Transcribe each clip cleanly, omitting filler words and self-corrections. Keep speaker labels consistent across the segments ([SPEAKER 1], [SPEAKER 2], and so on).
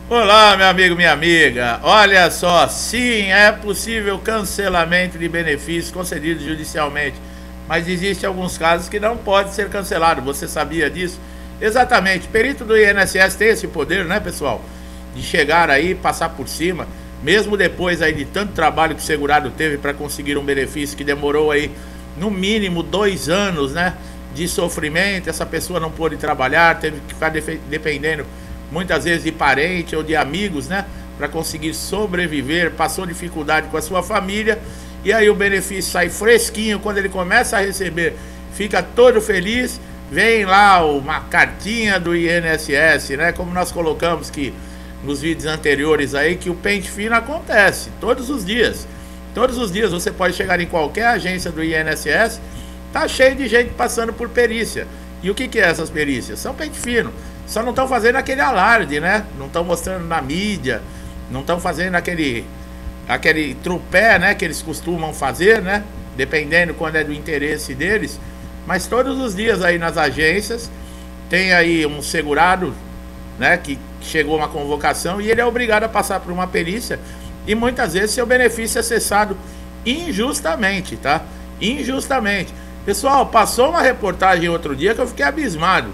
[SPEAKER 1] Olá, meu amigo, minha amiga. Olha só, sim, é possível cancelamento de benefícios concedidos judicialmente, mas existem alguns casos que não pode ser cancelado. Você sabia disso? Exatamente. Perito do INSS tem esse poder, né, pessoal? De chegar aí, passar por cima, mesmo depois aí de tanto trabalho que o segurado teve para conseguir um benefício que demorou aí no mínimo 2 anos, né, de sofrimento. Essa pessoa não pôde trabalhar, teve que ficar dependendo muitas vezes de parente ou de amigos, né, para conseguir sobreviver, passou dificuldade com a sua família, e aí o benefício sai fresquinho. Quando ele começa a receber, fica todo feliz, vem lá uma cartinha do INSS, né, como nós colocamos que nos vídeos anteriores aí, que o pente fino acontece todos os dias. Todos os dias você pode chegar em qualquer agência do INSS, tá cheio de gente passando por perícia. E o que é essas perícias? São pente fino. Só não estão fazendo aquele alarde, né? Não estão mostrando na mídia, não estão fazendo aquele trupé, né, que eles costumam fazer, né? Dependendo quando é do interesse deles. Mas todos os dias aí nas agências tem aí um segurado, né, que chegou uma convocação e ele é obrigado a passar por uma perícia, e muitas vezes seu benefício é cessado injustamente, tá? Injustamente. Pessoal, passou uma reportagem outro dia que eu fiquei abismado.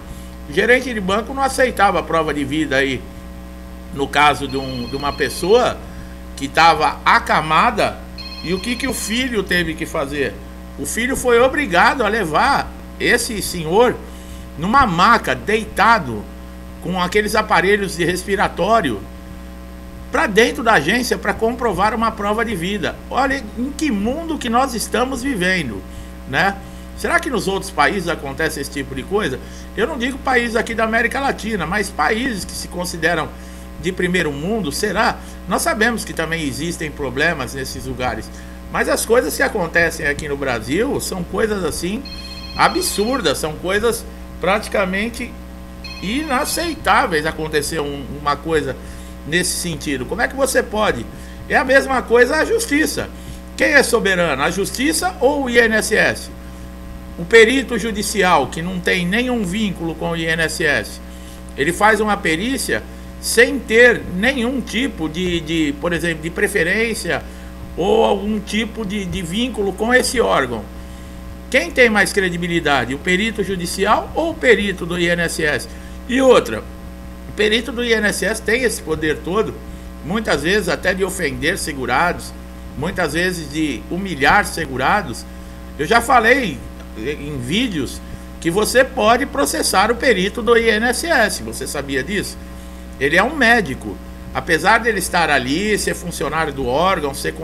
[SPEAKER 1] O gerente de banco não aceitava a prova de vida aí, no caso de uma pessoa que estava acamada, e o que o filho teve que fazer? O filho foi obrigado a levar esse senhor numa maca, deitado, com aqueles aparelhos de respiratório, para dentro da agência para comprovar uma prova de vida. Olha em que mundo que nós estamos vivendo, né? Será que nos outros países acontece esse tipo de coisa? Eu não digo países aqui da América Latina, mas países que se consideram de primeiro mundo, será? Nós sabemos que também existem problemas nesses lugares, mas as coisas que acontecem aqui no Brasil são coisas assim absurdas, são coisas praticamente inaceitáveis acontecer uma coisa nesse sentido. Como é que você pode? É a mesma coisa a justiça. Quem é soberano? A justiça ou o INSS? O perito judicial, que não tem nenhum vínculo com o INSS, ele faz uma perícia sem ter nenhum tipo por exemplo, de preferência ou algum tipo de vínculo com esse órgão. Quem tem mais credibilidade? O perito judicial ou o perito do INSS? E outra, o perito do INSS tem esse poder todo, muitas vezes até de ofender segurados, muitas vezes de humilhar segurados. Eu já falei em vídeos que você pode processar o perito do INSS. Você sabia disso? Ele é um médico, apesar de ele estar ali, ser funcionário do órgão, ser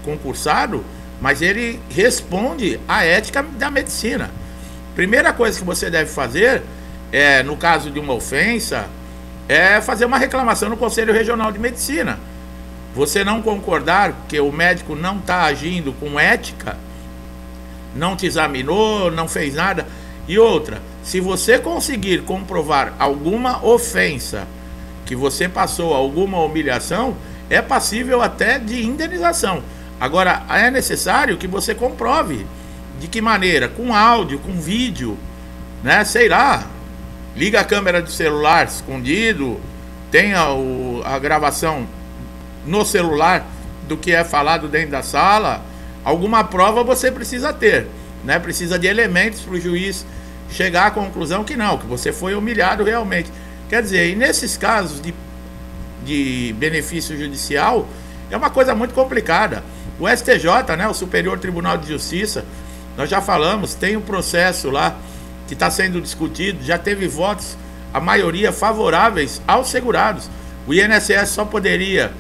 [SPEAKER 1] concursado, mas ele responde à ética da medicina. Primeira coisa que você deve fazer, no caso de uma ofensa, é fazer uma reclamação no Conselho Regional de Medicina. Você não concordar que o médico não está agindo com ética, não te examinou, não fez nada. E outra, se você conseguir comprovar alguma ofensa, que você passou alguma humilhação, é passível até de indenização. Agora, é necessário que você comprove. De que maneira? Com áudio, com vídeo, né? Sei lá, liga a câmera do celular escondido, tenha a gravação no celular do que é falado dentro da sala. Alguma prova você precisa ter, né? Precisa de elementos para o juiz chegar à conclusão que não, que você foi humilhado realmente. Quer dizer, e nesses casos de benefício judicial, é uma coisa muito complicada. O STJ, né, o Superior Tribunal de Justiça, nós já falamos, tem um processo lá que está sendo discutido, já teve votos, a maioria favoráveis aos segurados. O INSS só poderia,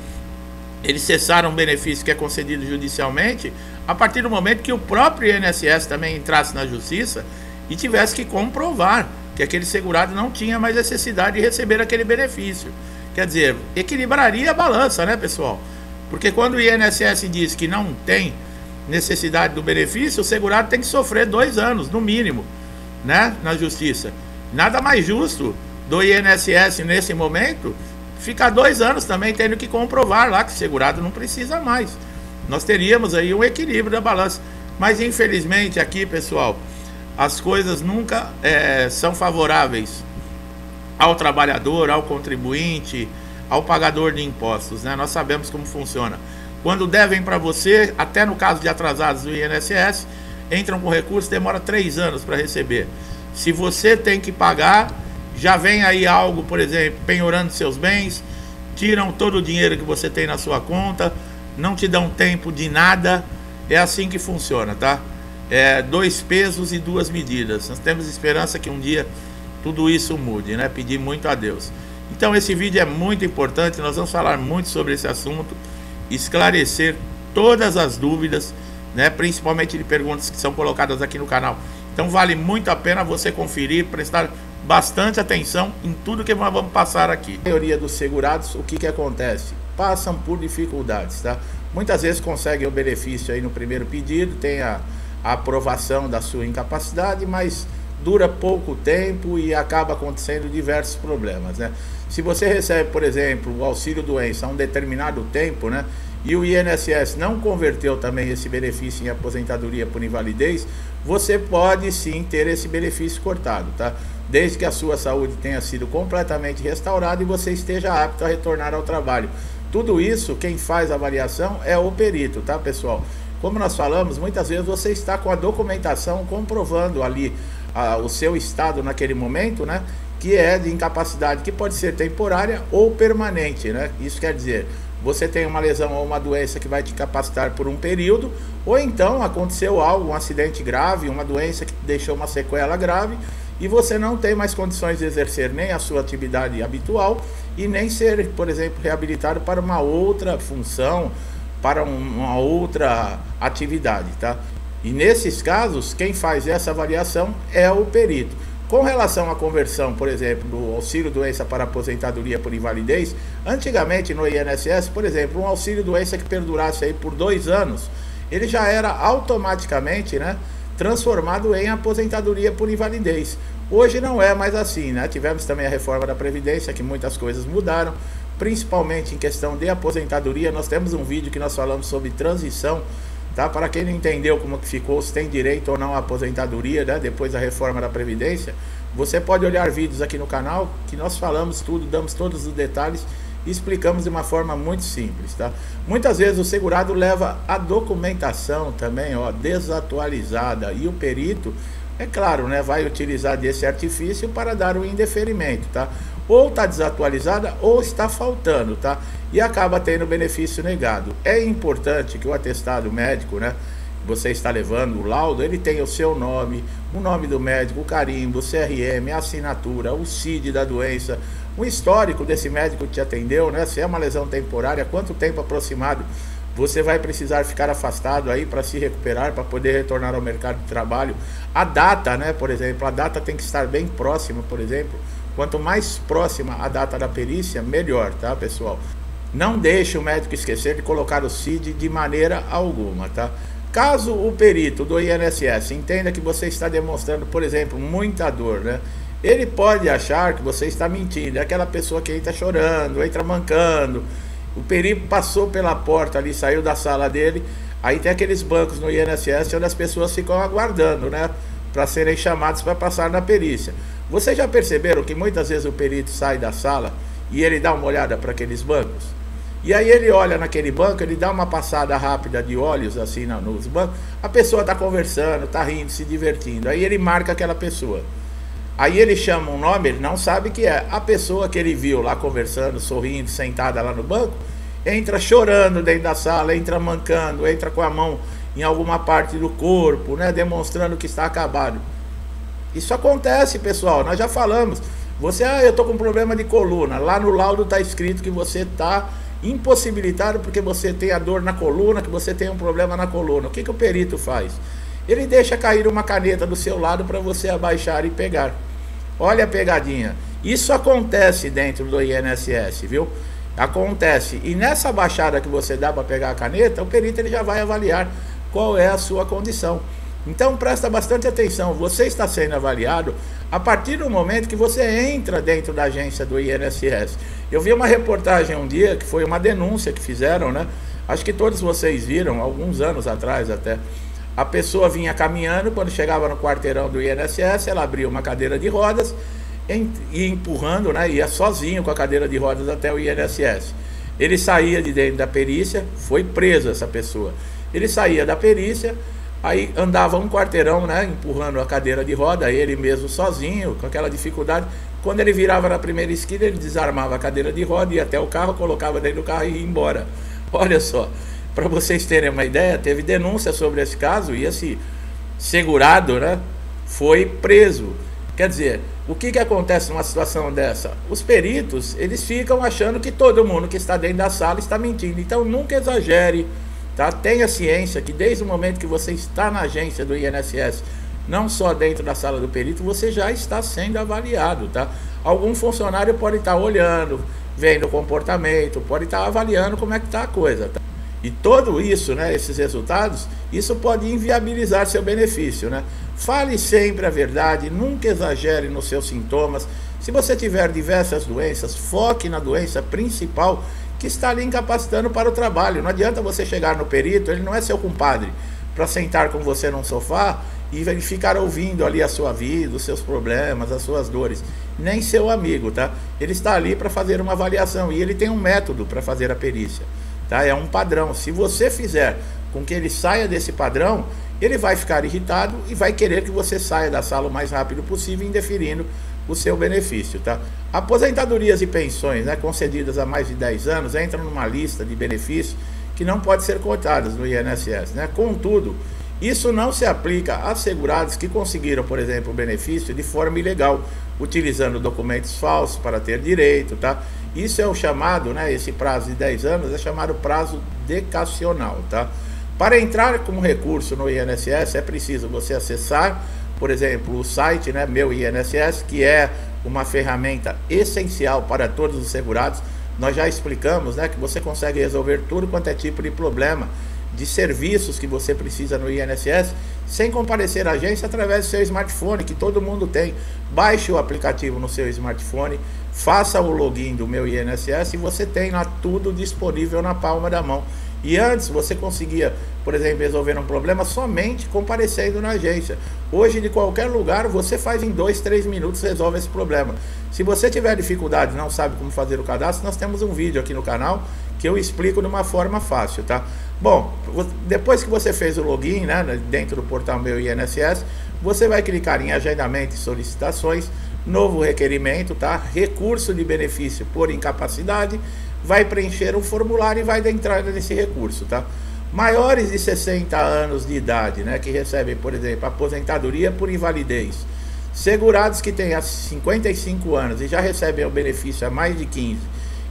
[SPEAKER 1] eles cessaram um benefício que é concedido judicialmente a partir do momento que o próprio INSS também entrasse na justiça e tivesse que comprovar que aquele segurado não tinha mais necessidade de receber aquele benefício. Quer dizer, equilibraria a balança, né, pessoal? Porque quando o INSS diz que não tem necessidade do benefício, o segurado tem que sofrer 2 anos, no mínimo, né, na justiça. Nada mais justo do INSS nesse momento ficar 2 anos também tendo que comprovar lá que o segurado não precisa mais. Nós teríamos aí um equilíbrio da balança. Mas infelizmente aqui, pessoal, as coisas nunca são favoráveis ao trabalhador, ao contribuinte, ao pagador de impostos, né? Nós sabemos como funciona. Quando devem para você, até no caso de atrasados do INSS, entram com recurso, demora 3 anos para receber. Se você tem que pagar, já vem aí algo, por exemplo, penhorando seus bens, tiram todo o dinheiro que você tem na sua conta, não te dão tempo de nada. É assim que funciona, tá? É 2 pesos e 2 medidas. Nós temos esperança que um dia tudo isso mude, né? Pedir muito a Deus. Então esse vídeo é muito importante, nós vamos falar muito sobre esse assunto, esclarecer todas as dúvidas, né? Principalmente de perguntas que são colocadas aqui no canal. Então vale muito a pena você conferir, prestar bastante atenção em tudo que nós vamos passar aqui. A maioria dos segurados, o que acontece? Passam por dificuldades, tá? Muitas vezes conseguem o benefício aí no primeiro pedido, tem a aprovação da sua incapacidade, mas dura pouco tempo e acaba acontecendo diversos problemas, né? Se você recebe, por exemplo, o auxílio doença a um determinado tempo, né, e o INSS não converteu também esse benefício em aposentadoria por invalidez, você pode sim ter esse benefício cortado, tá? Desde que a sua saúde tenha sido completamente restaurada e você esteja apto a retornar ao trabalho. Tudo isso, quem faz a avaliação é o perito, tá, pessoal? Como nós falamos, muitas vezes você está com a documentação comprovando ali o seu estado naquele momento, né? Que é de incapacidade que pode ser temporária ou permanente, né? Isso quer dizer, você tem uma lesão ou uma doença que vai te incapacitar por um período, ou então aconteceu algo, um acidente grave, uma doença que deixou uma sequela grave, e você não tem mais condições de exercer nem a sua atividade habitual e nem ser, por exemplo, reabilitado para uma outra função, para uma outra atividade, tá? E nesses casos, quem faz essa avaliação é o perito. Com relação à conversão, por exemplo, do auxílio doença para aposentadoria por invalidez, antigamente no INSS, por exemplo, um auxílio doença que perdurasse aí por 2 anos, ele já era automaticamente, né, transformado em aposentadoria por invalidez. Hoje não é mais assim, né? Tivemos também a reforma da Previdência, que muitas coisas mudaram, principalmente em questão de aposentadoria. Nós temos um vídeo que nós falamos sobre transição, tá? Para quem não entendeu como que ficou, se tem direito ou não à aposentadoria, né, depois da reforma da Previdência, você pode olhar vídeos aqui no canal que nós falamos tudo, damos todos os detalhes e explicamos de uma forma muito simples, tá? Muitas vezes o segurado leva a documentação também, ó, desatualizada, e o perito, é claro, né, vai utilizar desse artifício para dar um indeferimento, tá? Ou está desatualizada ou está faltando, tá? E acaba tendo benefício negado. É importante que o atestado médico, né, você está levando o laudo, ele tenha o seu nome, o nome do médico, o carimbo, o CRM, a assinatura, o CID da doença, o histórico desse médico que te atendeu, né? Se é uma lesão temporária, quanto tempo aproximado você vai precisar ficar afastado aí para se recuperar, para poder retornar ao mercado de trabalho. A data, né, por exemplo, a data tem que estar bem próxima, por exemplo. Quanto mais próxima a data da perícia, melhor, tá, pessoal? Não deixe o médico esquecer de colocar o CID de maneira alguma, tá? Caso o perito do INSS entenda que você está demonstrando, por exemplo, muita dor, né? Ele pode achar que você está mentindo. É aquela pessoa que entra chorando, entra mancando. O perito passou pela porta ali, saiu da sala dele. Aí tem aqueles bancos no INSS onde as pessoas ficam aguardando, né, para serem chamados para passar na perícia. Vocês já perceberam que muitas vezes o perito sai da sala e ele dá uma olhada para aqueles bancos? E aí ele olha naquele banco, ele dá uma passada rápida de olhos assim nos bancos. A pessoa está conversando, está rindo, se divertindo. Aí ele marca aquela pessoa. Aí ele chama um nome, ele não sabe que é. A pessoa que ele viu lá conversando, sorrindo, sentada lá no banco, entra chorando dentro da sala, entra mancando, entra com a mão em alguma parte do corpo, né, demonstrando que está acabado. Isso acontece, pessoal, nós já falamos. Você, eu tô com problema de coluna. Lá no laudo está escrito que você está impossibilitado porque você tem a dor na coluna, que você tem um problema na coluna. O que que o perito faz? Ele deixa cair uma caneta do seu lado para você abaixar e pegar. Olha a pegadinha. Isso acontece dentro do INSS, viu? Acontece. E nessa baixada que você dá para pegar a caneta, o perito ele já vai avaliar qual é a sua condição. Então presta bastante atenção. Você está sendo avaliado a partir do momento que você entra dentro da agência do INSS. Eu vi uma reportagem um dia, que foi uma denúncia que fizeram, né? Acho que todos vocês viram, alguns anos atrás até. A pessoa vinha caminhando, quando chegava no quarteirão do INSS, ela abria uma cadeira de rodas, ia empurrando, né, ia sozinho com a cadeira de rodas até o INSS. Ele saía de dentro da perícia, foi preso essa pessoa. Ele saía da perícia, aí andava um quarteirão, né, empurrando a cadeira de roda, ele mesmo sozinho, com aquela dificuldade. Quando ele virava na primeira esquina, ele desarmava a cadeira de roda, ia até o carro, colocava dentro do carro e ia embora. Olha só, para vocês terem uma ideia, teve denúncia sobre esse caso e esse segurado, né, foi preso. Quer dizer, o que acontece numa situação dessa? Os peritos, eles ficam achando que todo mundo que está dentro da sala está mentindo. Então nunca exagere, tá? Tenha ciência que desde o momento que você está na agência do INSS, não só dentro da sala do perito, você já está sendo avaliado, tá? Algum funcionário pode estar olhando, vendo o comportamento, pode estar avaliando como é que está a coisa, tá? E tudo isso, né, esses resultados, isso pode inviabilizar seu benefício, né? Fale sempre a verdade, nunca exagere nos seus sintomas. Se você tiver diversas doenças, foque na doença principal que está lhe incapacitando para o trabalho. Não adianta você chegar no perito, ele não é seu compadre, para sentar com você num sofá e ficar ouvindo ali a sua vida, os seus problemas, as suas dores. Nem seu amigo, tá? Ele está ali para fazer uma avaliação e ele tem um método para fazer a perícia. Tá? É um padrão. Se você fizer com que ele saia desse padrão, ele vai ficar irritado e vai querer que você saia da sala o mais rápido possível, indeferindo o seu benefício. Tá? Aposentadorias e pensões, né, concedidas há mais de 10 anos entram numa lista de benefícios que não podem ser cortadas no INSS. Né? Contudo, isso não se aplica a segurados que conseguiram, por exemplo, o benefício de forma ilegal, utilizando documentos falsos para ter direito, tá? Isso é o chamado, né, esse prazo de 10 anos é chamado prazo decacional, tá? Para entrar com recurso no INSS é preciso você acessar, por exemplo, o site, né, Meu INSS, que é uma ferramenta essencial para todos os segurados. Nós já explicamos, né, que você consegue resolver tudo quanto é tipo de problema de serviços que você precisa no INSS sem comparecer à agência através do seu smartphone, que todo mundo tem. Baixe o aplicativo no seu smartphone, faça o login do Meu INSS e você tem lá tudo disponível na palma da mão. E antes você conseguia, por exemplo, resolver um problema somente comparecendo na agência. Hoje, de qualquer lugar, você faz em 2, 3 minutos, resolve esse problema. Se você tiver dificuldade e não sabe como fazer o cadastro, nós temos um vídeo aqui no canal que eu explico de uma forma fácil, tá? Bom, depois que você fez o login, né, dentro do portal Meu INSS, você vai clicar em agendamento e solicitações, novo requerimento, tá? Recurso de benefício por incapacidade, vai preencher um formulário e vai dar entrada nesse recurso, tá? Maiores de 60 anos de idade, né, que recebem, por exemplo, aposentadoria por invalidez, segurados que têm 55 anos e já recebem o benefício há mais de 15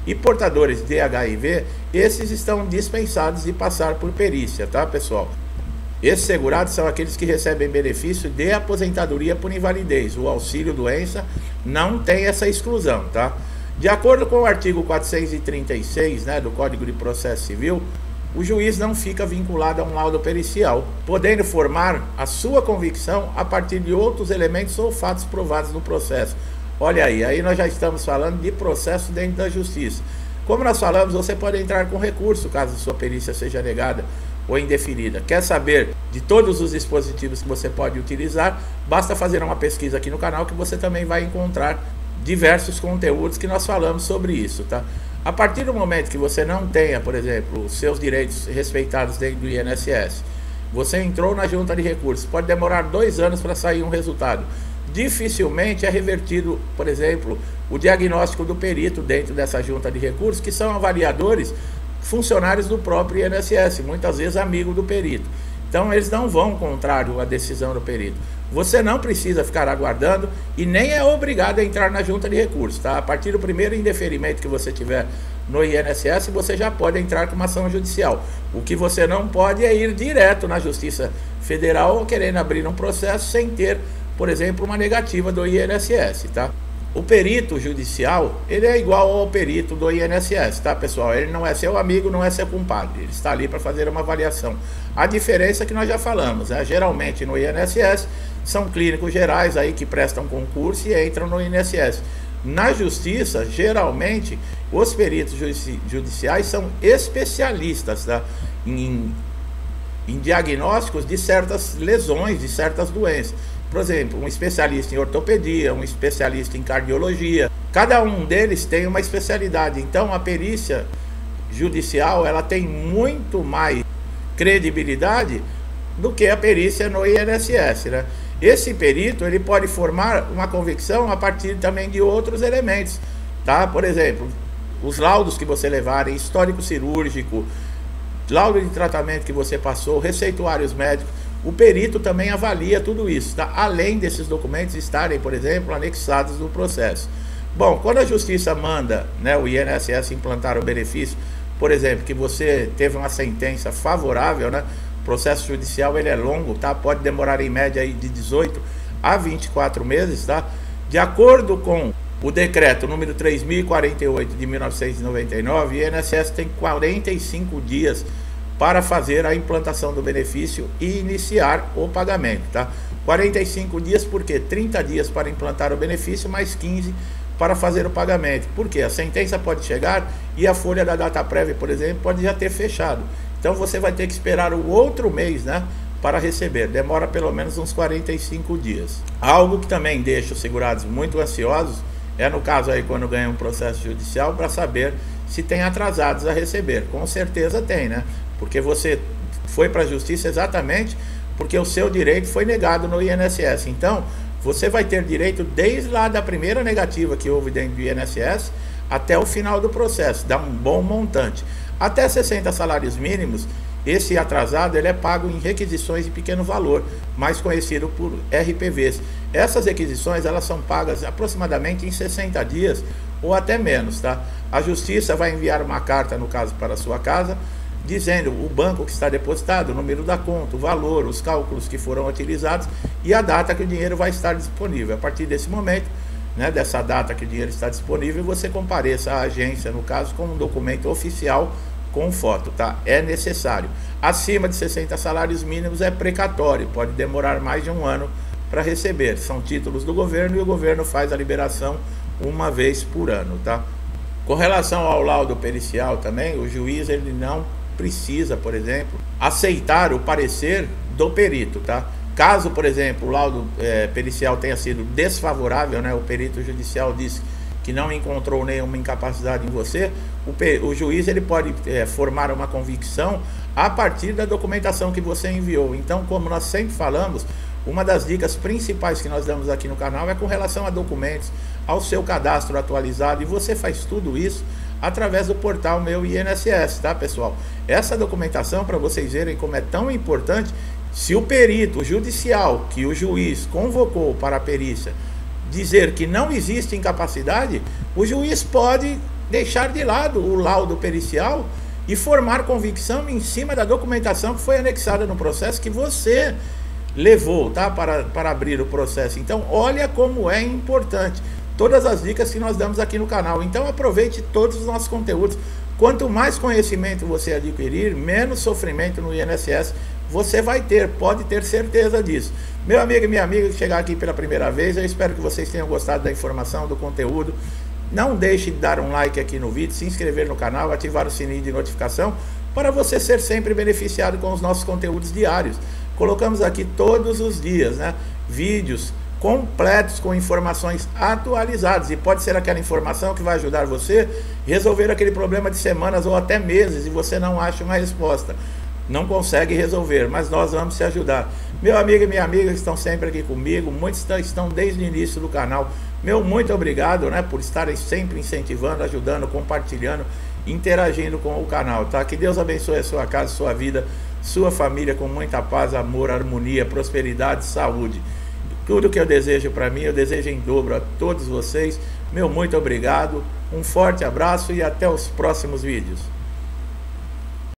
[SPEAKER 1] e portadores de HIV, esses estão dispensados de passar por perícia, tá, pessoal? Esses segurados são aqueles que recebem benefício de aposentadoria por invalidez. O auxílio doença não tem essa exclusão, tá? De acordo com o artigo 436, né, do Código de Processo Civil, o juiz não fica vinculado a um laudo pericial, podendo formar a sua convicção a partir de outros elementos ou fatos provados no processo. Olha aí nós já estamos falando de processo dentro da justiça. Como nós falamos, você pode entrar com recurso caso sua perícia seja negada ou indeferida. Quer saber de todos os dispositivos que você pode utilizar? Basta fazer uma pesquisa aqui no canal que você também vai encontrar diversos conteúdos que nós falamos sobre isso, tá? A partir do momento que você não tenha, por exemplo, os seus direitos respeitados dentro do INSS, você entrou na junta de recursos, pode demorar 2 anos para sair um resultado. Dificilmente é revertido, por exemplo, o diagnóstico do perito dentro dessa junta de recursos, que são avaliadores, funcionários do próprio INSS, muitas vezes amigo do perito. Então eles não vão contrário à decisão do perito. Você não precisa ficar aguardando e nem é obrigado a entrar na junta de recursos, tá? A partir do primeiro indeferimento que você tiver no INSS, você já pode entrar com uma ação judicial. O que você não pode é ir direto na Justiça Federal querendo abrir um processo sem ter, por exemplo, uma negativa do INSS, tá? O perito judicial, ele é igual ao perito do INSS, tá, pessoal? Ele não é seu amigo, não é seu compadre. Ele está ali para fazer uma avaliação. A diferença é que nós já falamos, né? Geralmente no INSS são clínicos gerais aí que prestam concurso e entram no INSS. Na justiça, geralmente, os peritos judiciais são especialistas, tá? Em diagnósticos de certas lesões, de certas doenças. por exemplo, um especialista em ortopedia, um especialista em cardiologia. Cada um deles tem uma especialidade. Então a perícia judicial, ela tem muito mais credibilidade do que a perícia no INSS, né? Esse perito, ele pode formar uma convicção a partir também de outros elementos, tá? Por exemplo, os laudos que você levarem, histórico cirúrgico, laudo de tratamento que você passou, receituários médicos, o perito também avalia tudo isso, tá? Além desses documentos estarem, por exemplo, anexados no processo. Bom, quando a justiça manda, né, o INSS implantar o benefício, por exemplo, que você teve uma sentença favorável, né? O processo judicial, ele é longo, tá? Pode demorar em média aí de 18 a 24 meses, tá? De acordo com o decreto número 3048 de 1999, o INSS tem 45 dias para fazer a implantação do benefício e iniciar o pagamento, tá? 45 dias, por quê? 30 dias para implantar o benefício, mais 15 para fazer o pagamento. Por quê? A sentença pode chegar e a folha da data prévia, por exemplo, pode já ter fechado. Então você vai ter que esperar o outro mês, né, para receber. Demora pelo menos uns 45 dias. Algo que também deixa os segurados muito ansiosos é no caso aí quando ganha um processo judicial para saber se tem atrasados a receber. Com certeza tem, né? Porque você foi para a justiça exatamente porque o seu direito foi negado no INSS. Então, você vai ter direito desde lá da primeira negativa que houve dentro do INSS até o final do processo, dá um bom montante. Até 60 salários mínimos, esse atrasado ele é pago em requisições de pequeno valor, mais conhecido por RPVs. Essas requisições elas são pagas aproximadamente em 60 dias ou até menos, tá? A justiça vai enviar uma carta, no caso, para a sua casa, dizendo o banco que está depositado, o número da conta, o valor, os cálculos que foram utilizados e a data que o dinheiro vai estar disponível. A partir desse momento, né, dessa data que o dinheiro está disponível, você compareça à agência, no caso, com um documento oficial com foto, tá? É necessário. Acima de 60 salários mínimos é precatório, pode demorar mais de um ano para receber. São títulos do governo e o governo faz a liberação uma vez por ano, tá? Com relação ao laudo pericial também, o juiz ele não precisa, por exemplo, aceitar o parecer do perito, tá? Caso, por exemplo, o laudo pericial tenha sido desfavorável, né? O perito judicial disse que não encontrou nenhuma incapacidade em você, o juiz ele pode formar uma convicção a partir da documentação que você enviou. Então, como nós sempre falamos, uma das dicas principais que nós damos aqui no canal é com relação a documentos, ao seu cadastro atualizado, e você faz tudo isso através do portal Meu INSS, tá, pessoal? Essa documentação, para vocês verem como é tão importante, se o perito judicial que o juiz convocou para a perícia dizer que não existe incapacidade, o juiz pode deixar de lado o laudo pericial e formar convicção em cima da documentação que foi anexada no processo que você levou, tá, para abrir o processo. Então, olha como é importante todas as dicas que nós damos aqui no canal. Então, aproveite todos os nossos conteúdos. Quanto mais conhecimento você adquirir, menos sofrimento no INSS você vai ter, pode ter certeza disso. Meu amigo e minha amiga que chegar aqui pela primeira vez, eu espero que vocês tenham gostado da informação, do conteúdo. Não deixe de dar um like aqui no vídeo, se inscrever no canal, ativar o sininho de notificação para você ser sempre beneficiado com os nossos conteúdos diários. Colocamos aqui todos os dias, né, vídeos completos com informações atualizadas, e pode ser aquela informação que vai ajudar você a resolver aquele problema de semanas ou até meses e você não acha uma resposta, não consegue resolver, mas nós vamos te ajudar. Meu amigo e minha amiga que estão sempre aqui comigo, muitos estão desde o início do canal, meu muito obrigado, né, por estarem sempre incentivando, ajudando, compartilhando, interagindo com o canal, tá? Que Deus abençoe a sua casa, sua vida, sua família com muita paz, amor, harmonia, prosperidade, saúde. Tudo que eu desejo para mim, eu desejo em dobro a todos vocês. Meu muito obrigado, um forte abraço e até os próximos vídeos.